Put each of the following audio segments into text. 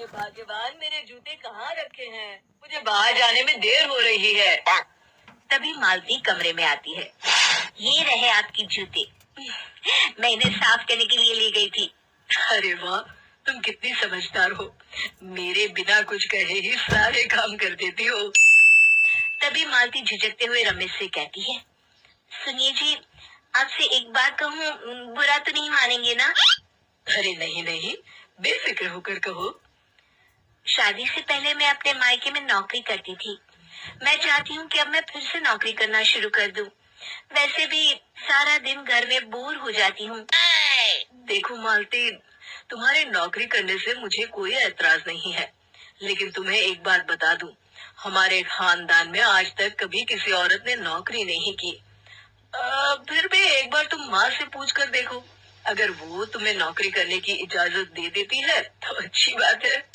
अरे भाग्यवान, मेरे जूते कहाँ रखे हैं? मुझे बाहर जाने में देर हो रही है। तभी मालती कमरे में आती है। ये रहे आपकी जूते। मैं इन्हें साफ करने के लिए ले गई थी। अरे वाह, तुम कितनी समझदार हो। मेरे बिना कुछ कहे ही सारे काम कर देती हो। तभी मालती झिझकते हुए रमेश से कहती है, सुनिए जी, आपसे एक बात कहूँ, बुरा तो नहीं मानेंगे ना? अरे नहीं नहीं, बेफिक्र होकर कहो। शादी से पहले मैं अपने मायके में नौकरी करती थी। मैं चाहती हूँ कि अब मैं फिर से नौकरी करना शुरू कर दूँ। वैसे भी सारा दिन घर में बोर हो जाती हूँ। देखो मालती, तुम्हारे नौकरी करने से मुझे कोई एतराज नहीं है, लेकिन तुम्हें एक बात बता दूं, हमारे खानदान में आज तक कभी किसी औरत ने नौकरी नहीं की। फिर भी एक बार तुम माँ से पूछ कर देखो, अगर वो तुम्हें नौकरी करने की इजाजत दे देती है तो अच्छी बात है।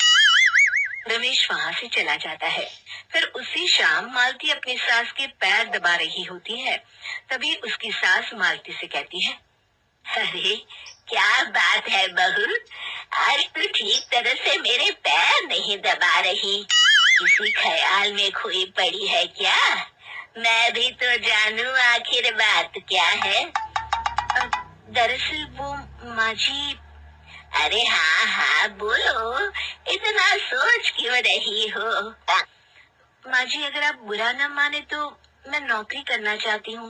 रमेश वहाँ से चला जाता है। फिर उसी शाम मालती अपनी सास के पैर दबा रही होती है। तभी उसकी सास मालती से कहती है, अरे क्या बात है बहू, आज तू ठीक तरह से मेरे पैर नहीं दबा रही। किसी ख्याल में खोई पड़ी है क्या? मैं भी तो जानूं आखिर बात क्या है। दरअसल वो माँ जी। अरे हाँ हाँ बोलो, इतना सोच क्यों रही हो? माँ जी, अगर आप बुरा न माने तो मैं नौकरी करना चाहती हूँ।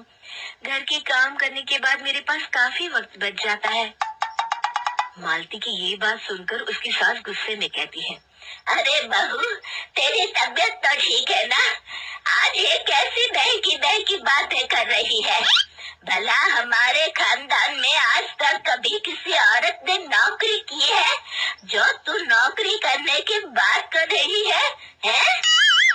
घर के काम करने के बाद मेरे पास काफी वक्त बच जाता है। मालती की ये बात सुनकर उसकी सास गुस्से में कहती है, अरे बहू, तेरी तबीयत तो ठीक है ना? आज ये कैसी बहकी बातें कर रही है? भला हमारे खानदान में आज तक कभी किसी औरत ने नौकरी की है जो तू नौकरी करने की बात कर रही है?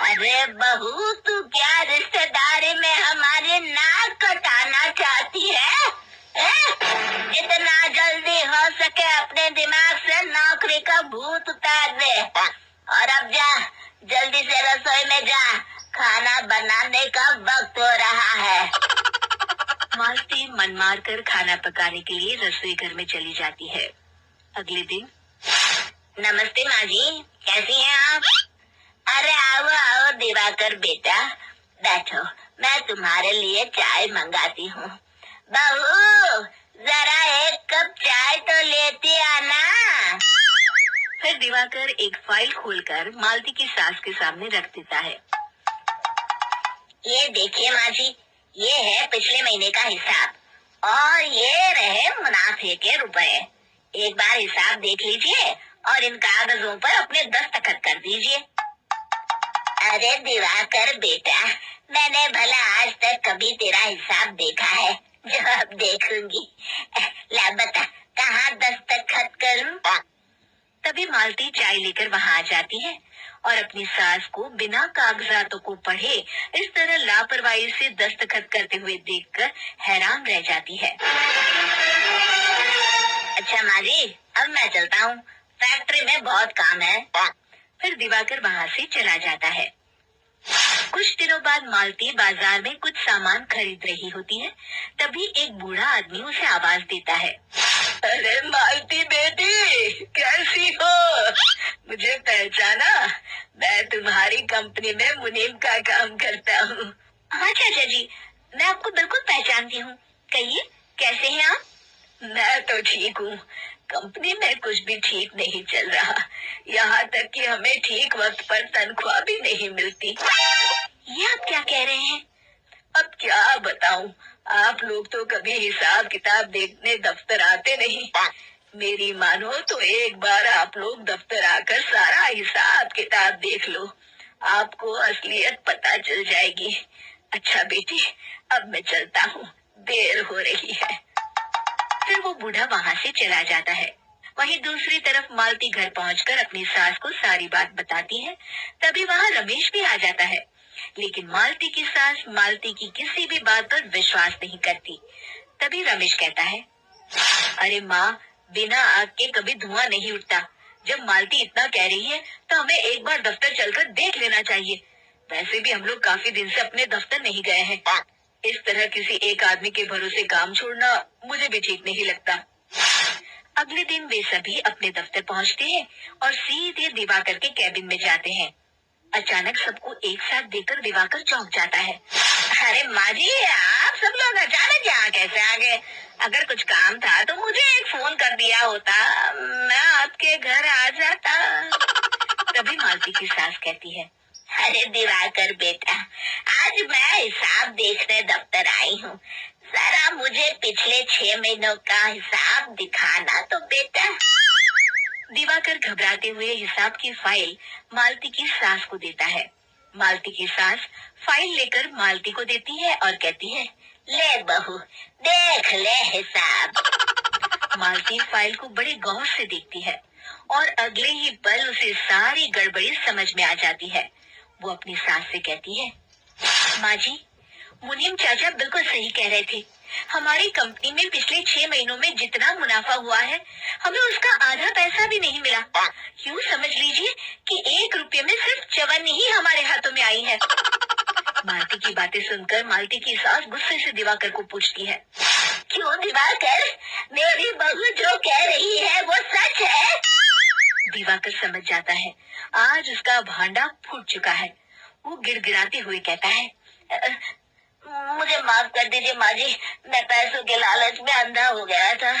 अरे बहू, तू क्या रिश्तेदारी में हमारे नाक कटाना चाहती है? जितना जल्दी हो सके अपने दिमाग से नौकरी का भूत उतार दे। और अब जा, जल्दी से रसोई में जा, खाना बनाने का वक्त हो रहा है। मालती मन मार कर खाना पकाने के लिए रसोई घर में चली जाती है। अगले दिन, नमस्ते माँ जी, कैसी हैं आप? अरे आओ आओ दिवाकर बेटा, बैठो, मैं तुम्हारे लिए चाय मंगाती हूँ। बहू, जरा एक कप चाय तो लेती आना। फिर दिवाकर एक फाइल खोलकर मालती की सास के सामने रख देता है। ये देखिए माँ जी, ये है पिछले महीने का हिसाब और ये रहे मुनाफे के रुपए। एक बार हिसाब देख लीजिए और इन कागजों पर अपने दस्तखत कर दीजिए। अरे दिवाकर बेटा, मैंने भला आज तक कभी तेरा हिसाब देखा है जो अब देखूंगी? ला बता, कहाँ दस्तखत करूं? तभी मालती चाय लेकर वहाँ आ जाती है और अपनी सास को बिना कागजातों को पढ़े इस तरह लापरवाही से दस्तखत करते हुए देखकर हैरान रह जाती है। अच्छा माँ जी, अब मैं चलता हूँ, फैक्ट्री में बहुत काम है। फिर दिवाकर वहाँ से चला जाता है। कुछ दिनों बाद मालती बाजार में कुछ सामान खरीद रही होती है। तभी एक बूढ़ा आदमी उसे आवाज देता है, अरे मालती बेटी, कैसी हो? मुझे पहचाना? मैं तुम्हारी कंपनी में मुनीम का काम करता हूँ। हाँ चाचा जी, मैं आपको बिल्कुल पहचानती हूँ। कहिए, कैसे हैं आप? मैं तो ठीक हूँ, कंपनी में कुछ भी ठीक नहीं चल रहा। यहाँ तक कि हमें ठीक वक्त पर तनख्वाह भी नहीं मिलती। ये आप क्या कह रहे हैं? अब क्या बताऊं, आप लोग तो कभी हिसाब किताब देखने दफ्तर आते नहीं। मेरी मानो तो एक बार आप लोग दफ्तर आकर सारा हिसाब किताब देख लो, आपको असलियत पता चल जाएगी। अच्छा बेटी, अब मैं चलता हूँ, देर हो रही है। फिर वो बूढ़ा वहाँ से चला जाता है। वहीं दूसरी तरफ मालती घर पहुंचकर अपनी सास को सारी बात बताती है। तभी वहाँ रमेश भी आ जाता है, लेकिन मालती की सास मालती की किसी भी बात पर विश्वास नहीं करती। तभी रमेश कहता है, अरे माँ, बिना आग के कभी धुआं नहीं उठता। जब मालती इतना कह रही है तो हमें एक बार दफ्तर चलकर देख लेना चाहिए। वैसे भी हम लोग काफी दिन से अपने दफ्तर नहीं गए हैं। इस तरह किसी एक आदमी के भरोसे काम छोड़ना मुझे भी ठीक नहीं लगता। अगले दिन वे सभी अपने दफ्तर पहुंचते हैं और सीधे दिवाकर के कैबिन में जाते हैं। अचानक सबको एक साथ देखकर दिवाकर चौंक जाता है। अरे माँ जी, आप सब लोग अचानक यहाँ कैसे आ गए? अगर कुछ काम था तो मुझे एक फोन कर दिया होता, मैं आपके घर आ जाता। तभी मालती की सास कहती है, अरे दिवाकर बेटा, आज मैं हिसाब देखने दफ्तर आई हूँ। जरा मुझे पिछले 6 महीनों का हिसाब दिखाना तो बेटा। दिवाकर घबराते हुए हिसाब की फाइल मालती की सास को देता है। मालती की सास फाइल लेकर मालती को देती है और कहती है, ले बहू, देख ले हिसाब। मालती फाइल को बड़े गौर से देखती है और अगले ही पल उसे सारी गड़बड़ी समझ में आ जाती है। वो अपनी सास से कहती है, माँ जी, मुनीम चाचा बिल्कुल सही कह रहे थे। हमारी कंपनी में पिछले 6 महीनों में जितना मुनाफा हुआ है, हमें उसका आधा पैसा भी नहीं मिला। यूँ समझ लीजिए कि 1 रुपये में सिर्फ चवन्नी ही हमारे हाथों में आई है। मालती की बातें सुनकर मालती की सास गुस्से से दिवाकर को पूछती है, क्यों दिवाकर, मेरी बहू जो कह रही है वो सच है? दिवाकर समझ जाता है आज उसका भांडा फूट चुका है। वो गिड़गिड़ाते हुए कहता है, मुझे माफ कर दीजिए माँ जी, मैं पैसों के लालच में अंधा हो गया था।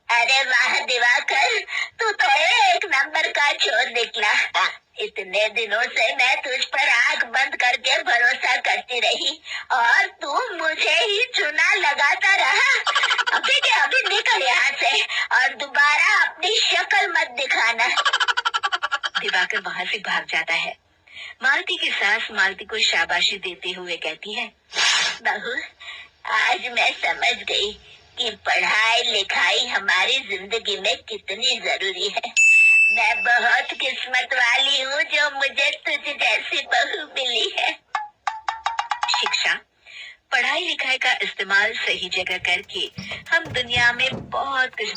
अरे वाह दिवाकर, तू तो एक नंबर का चोर निकला। इतने दिनों से मैं तुझ पर आंख बंद करके भरोसा करती रही और तू मुझे ही चुना लगाता रहा। अभी के अभी निकल यहाँ से और दोबारा अपनी शक्ल मत दिखाना। दिवाकर वहाँ से भाग जाता है। मालती की सास मालती को शाबाशी देते हुए कहती है, बहू, आज मैं समझ गई कि पढ़ाई लिखाई हमारी जिंदगी में कितनी जरूरी है। मैं बहुत किस्मत वाली हूँ जो मुझे तुझ जैसी बहू मिली है। शिक्षा, पढ़ाई लिखाई का इस्तेमाल सही जगह करके हम दुनिया में बहुत कुछ